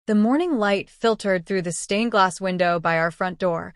The morning light filtered through the stained glass window by our front door,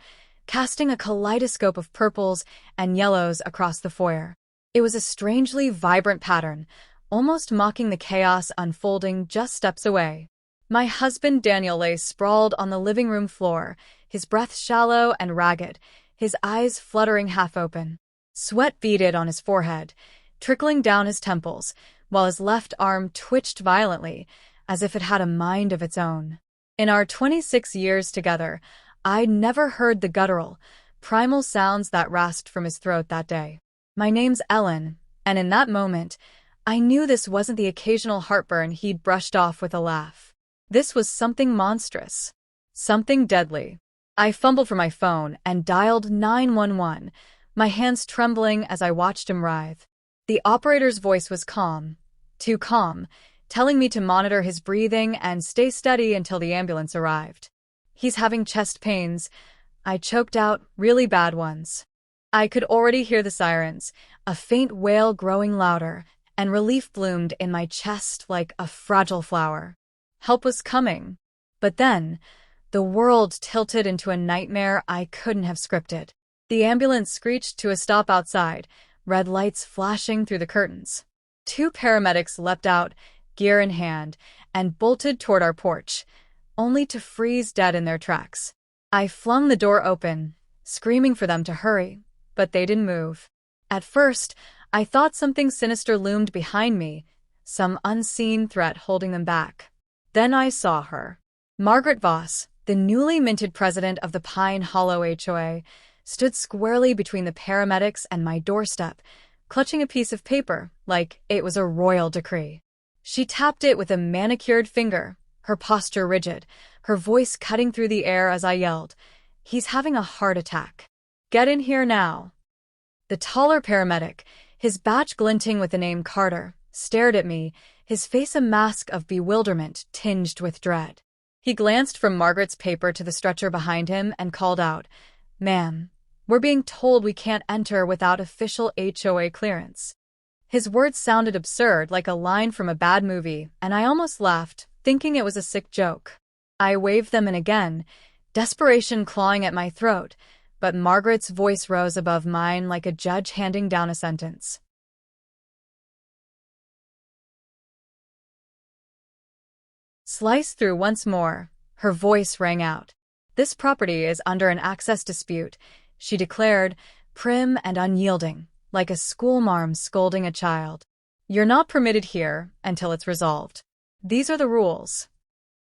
casting a kaleidoscope of purples and yellows across the foyer. It was a strangely vibrant pattern, almost mocking the chaos unfolding just steps away. My husband Daniel lay sprawled on the living room floor, his breath shallow and ragged, his eyes fluttering half open. Sweat beaded on his forehead, trickling down his temples, while his left arm twitched violently, as if it had a mind of its own. In our 26 years together, I'd never heard the guttural, primal sounds that rasped from his throat that day. My name's Ellen, and in that moment, I knew this wasn't the occasional heartburn he'd brushed off with a laugh. This was something monstrous. Something deadly. I fumbled for my phone and dialed 911, my hands trembling as I watched him writhe. The operator's voice was calm, too calm, telling me to monitor his breathing and stay steady until the ambulance arrived. He's having chest pains, I choked out, really bad ones. I could already hear the sirens, a faint wail growing louder, and relief bloomed in my chest like a fragile flower. Help was coming. But then, the world tilted into a nightmare I couldn't have scripted. The ambulance screeched to a stop outside, red lights flashing through the curtains. 2 paramedics leapt out, gear in hand, and bolted toward our porch, only to freeze dead in their tracks. I flung the door open, screaming for them to hurry, but they didn't move. At first, I thought something sinister loomed behind me, some unseen threat holding them back. Then I saw her. Margaret Voss, the newly minted president of the Pine Hollow HOA, stood squarely between the paramedics and my doorstep, clutching a piece of paper like it was a royal decree. She tapped it with a manicured finger, her posture rigid, her voice cutting through the air as I yelled, "He's having a heart attack. Get in here now." The taller paramedic, his badge glinting with the name Carter, stared at me, his face a mask of bewilderment tinged with dread. He glanced from Margaret's paper to the stretcher behind him and called out, "Ma'am, we're being told we can't enter without official HOA clearance." His words sounded absurd, like a line from a bad movie, and I almost laughed, thinking it was a sick joke. I waved them in again, desperation clawing at my throat, but Margaret's voice rose above mine like a judge handing down a sentence. Sliced through once more, her voice rang out. "This property is under an access dispute," she declared, prim and unyielding, like a schoolmarm scolding a child. "You're not permitted here until it's resolved. These are the rules."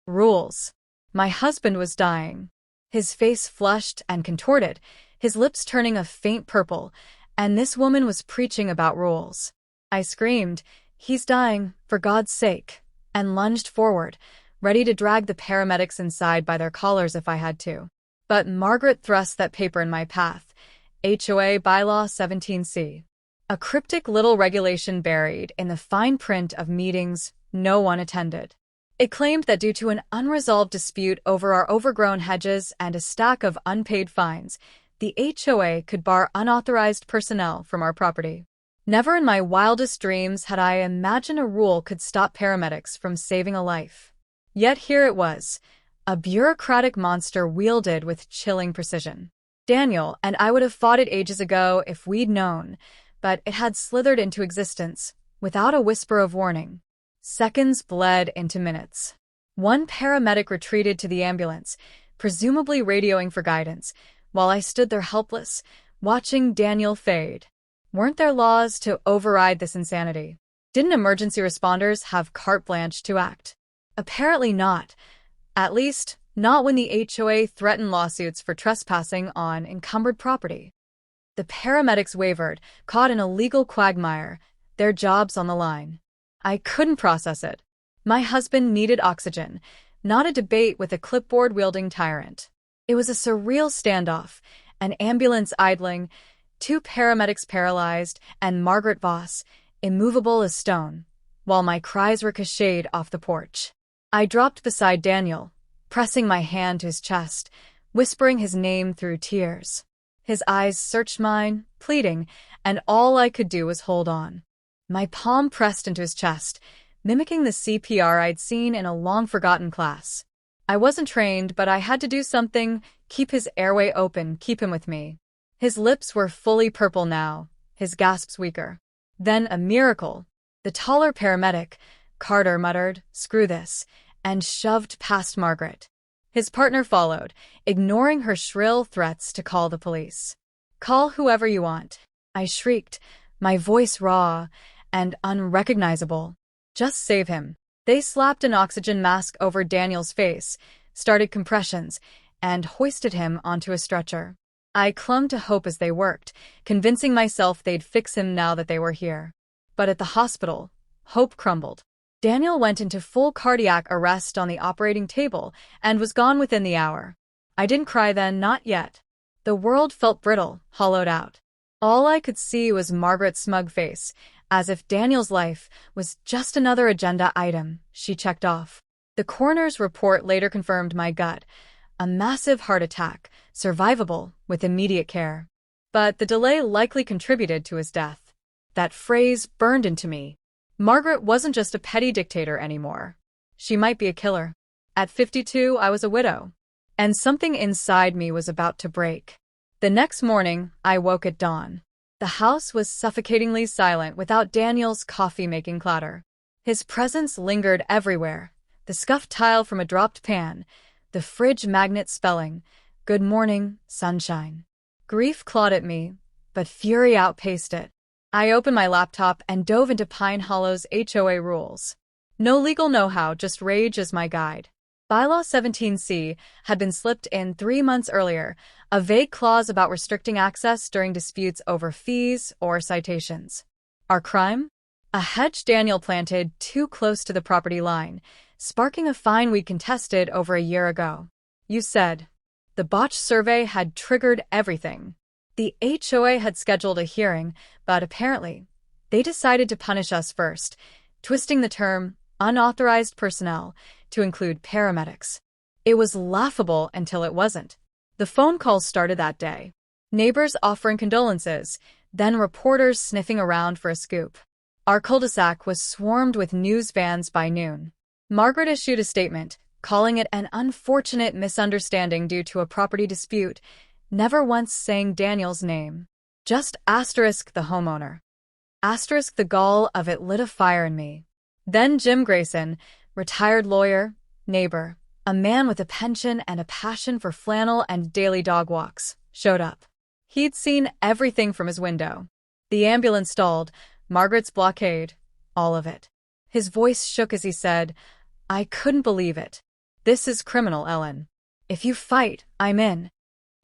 Rules. My husband was dying. His face flushed and contorted, his lips turning a faint purple, and this woman was preaching about rules. I screamed, "He's dying, for God's sake," and lunged forward, ready to drag the paramedics inside by their collars if I had to. But Margaret thrust that paper in my path, HOA Bylaw 17C. A cryptic little regulation buried in the fine print of meetings no one attended. It claimed that due to an unresolved dispute over our overgrown hedges and a stack of unpaid fines, the HOA could bar unauthorized personnel from our property. Never in my wildest dreams had I imagined a rule could stop paramedics from saving a life. Yet here it was, a bureaucratic monster wielded with chilling precision. Daniel and I would have fought it ages ago if we'd known, but it had slithered into existence, without a whisper of warning. Seconds bled into minutes. One paramedic retreated to the ambulance, presumably radioing for guidance, while I stood there helpless, watching Daniel fade. Weren't there laws to override this insanity? Didn't emergency responders have carte blanche to act? Apparently not. At least, not when the HOA threatened lawsuits for trespassing on encumbered property. The paramedics wavered, caught in a legal quagmire, their jobs on the line. I couldn't process it. My husband needed oxygen, not a debate with a clipboard-wielding tyrant. It was a surreal standoff, an ambulance idling, 2 paramedics paralyzed, and Margaret Voss, immovable as stone, while my cries ricocheted off the porch. I dropped beside Daniel, pressing my hand to his chest, whispering his name through tears. His eyes searched mine, pleading, and all I could do was hold on. My palm pressed into his chest, mimicking the CPR I'd seen in a long-forgotten class. I wasn't trained, but I had to do something, keep his airway open, keep him with me. His lips were fully purple now, his gasps weaker. Then a miracle. The taller paramedic, Carter, muttered, "Screw this," and shoved past Margaret. His partner followed, ignoring her shrill threats to call the police. "Call whoever you want," I shrieked, my voice raw and unrecognizable. "Just save him." They slapped an oxygen mask over Daniel's face, started compressions, and hoisted him onto a stretcher. I clung to hope as they worked, convincing myself they'd fix him now that they were here. But at the hospital, hope crumbled. Daniel went into full cardiac arrest on the operating table and was gone within the hour. I didn't cry then, not yet. The world felt brittle, hollowed out. All I could see was Margaret's smug face, as if Daniel's life was just another agenda item she checked off. The coroner's report later confirmed my gut. A massive heart attack, survivable with immediate care. But the delay likely contributed to his death. That phrase burned into me. Margaret wasn't just a petty dictator anymore. She might be a killer. At 52, I was a widow. And something inside me was about to break. The next morning, I woke at dawn. The house was suffocatingly silent without Daniel's coffee-making clatter. His presence lingered everywhere. The scuffed tile from a dropped pan, the fridge magnet spelling, "Good morning, sunshine." Grief clawed at me, but fury outpaced it. I opened my laptop and dove into Pine Hollow's HOA rules. No legal know-how, just rage as my guide. Bylaw 17C had been slipped in 3 months earlier, a vague clause about restricting access during disputes over fees or citations. Our crime? A hedge Daniel planted too close to the property line, sparking a fine we contested over a year ago. You said. The botched survey had triggered everything. The HOA had scheduled a hearing, but apparently, they decided to punish us first, twisting the term unauthorized personnel to include paramedics. It was laughable until it wasn't. The phone calls started that day. Neighbors offering condolences, then reporters sniffing around for a scoop. Our cul-de-sac was swarmed with news vans by noon. Margaret issued a statement, calling it an unfortunate misunderstanding due to a property dispute, never once saying Daniel's name. Just asterisk the homeowner. Asterisk the gall of it lit a fire in me. Then Jim Grayson, retired lawyer, neighbor, a man with a pension and a passion for flannel and daily dog walks, showed up. He'd seen everything from his window. The ambulance stalled, Margaret's blockade, all of it. His voice shook as he said, "I couldn't believe it. This is criminal, Ellen. If you fight, I'm in."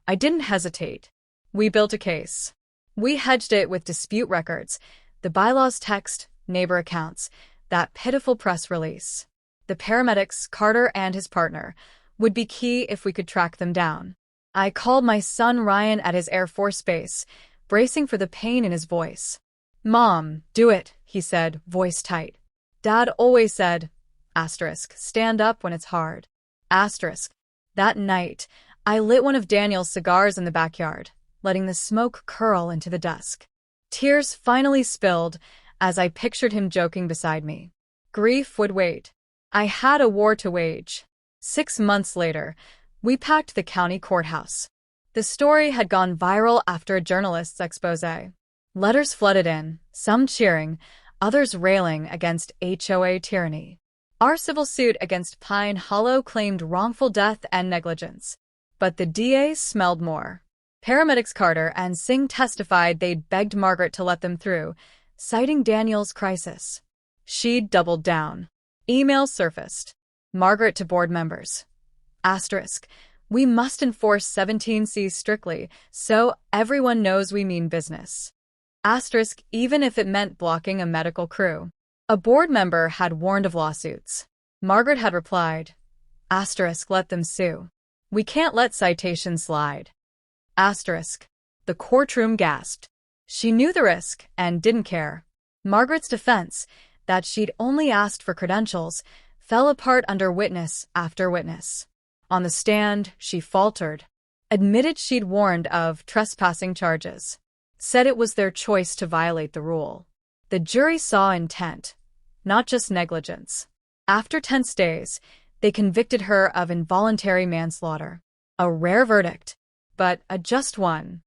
I didn't hesitate. We built a case. We hedged it with dispute records, the bylaws text, neighbor accounts, that pitiful press release. The paramedics, Carter and his partner, would be key if we could track them down. I called my son Ryan at his Air Force base, bracing for the pain in his voice. "Mom, do it," he said, voice tight. Dad always said, *stand up when it's hard. That night, I lit one of Daniel's cigars in the backyard, letting the smoke curl into the dusk. Tears finally spilled as I pictured him joking beside me. Grief would wait. I had a war to wage. 6 months later, we packed the county courthouse. The story had gone viral after a journalist's exposé. Letters flooded in, some cheering, others railing against HOA tyranny. Our civil suit against Pine Hollow claimed wrongful death and negligence. But the DA smelled more. Paramedics Carter and Singh testified they'd begged Margaret to let them through, citing Daniel's crisis. She'd doubled down. Emails surfaced. Margaret to board members. We must enforce 17C strictly, so everyone knows we mean business. Even if it meant blocking a medical crew. A board member had warned of lawsuits. Margaret had replied, let them sue. We can't let citations slide. The courtroom gasped. She knew the risk and didn't care. Margaret's defense, that she'd only asked for credentials, fell apart under witness after witness. On the stand, she faltered, admitted she'd warned of trespassing charges, said it was their choice to violate the rule. The jury saw intent, not just negligence. After tense days, They convicted her of involuntary manslaughter. A rare verdict, but a just one.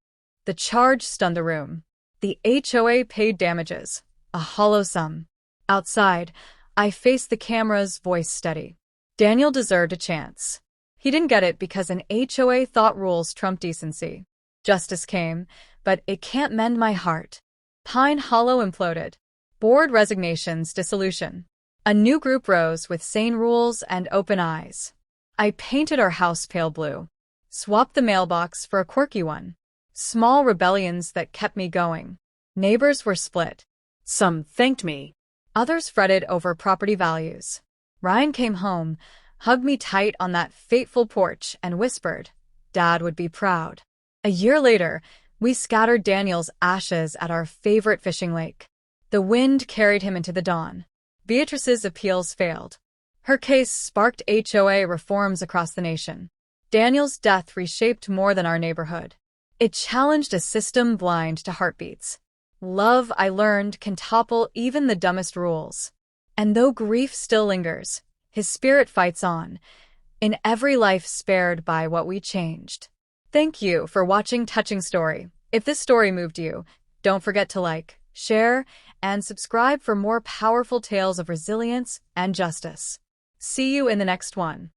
The charge stunned the room. The HOA paid damages, a hollow sum. Outside, I faced the cameras, voice steady. Daniel deserved a chance. He didn't get it because an HOA thought rules trumped decency. Justice came, but it can't mend my heart. Pine Hollow imploded. Board resignations, dissolution. A new group rose with sane rules and open eyes. I painted our house pale blue. Swapped the mailbox for a quirky one. Small rebellions that kept me going. Neighbors were split. Some thanked me. Others fretted over property values. Ryan came home, hugged me tight on that fateful porch, and whispered, "Dad would be proud." A year later, we scattered Daniel's ashes at our favorite fishing lake. The wind carried him into the dawn. Beatrice's appeals failed. Her case sparked HOA reforms across the nation. Daniel's death reshaped more than our neighborhood. It challenged a system blind to heartbeats. Love, I learned, can topple even the dumbest rules. And though grief still lingers, his spirit fights on, in every life spared by what we changed. Thank you for watching Touching Story. If this story moved you, don't forget to like, share, and subscribe for more powerful tales of resilience and justice. See you in the next one.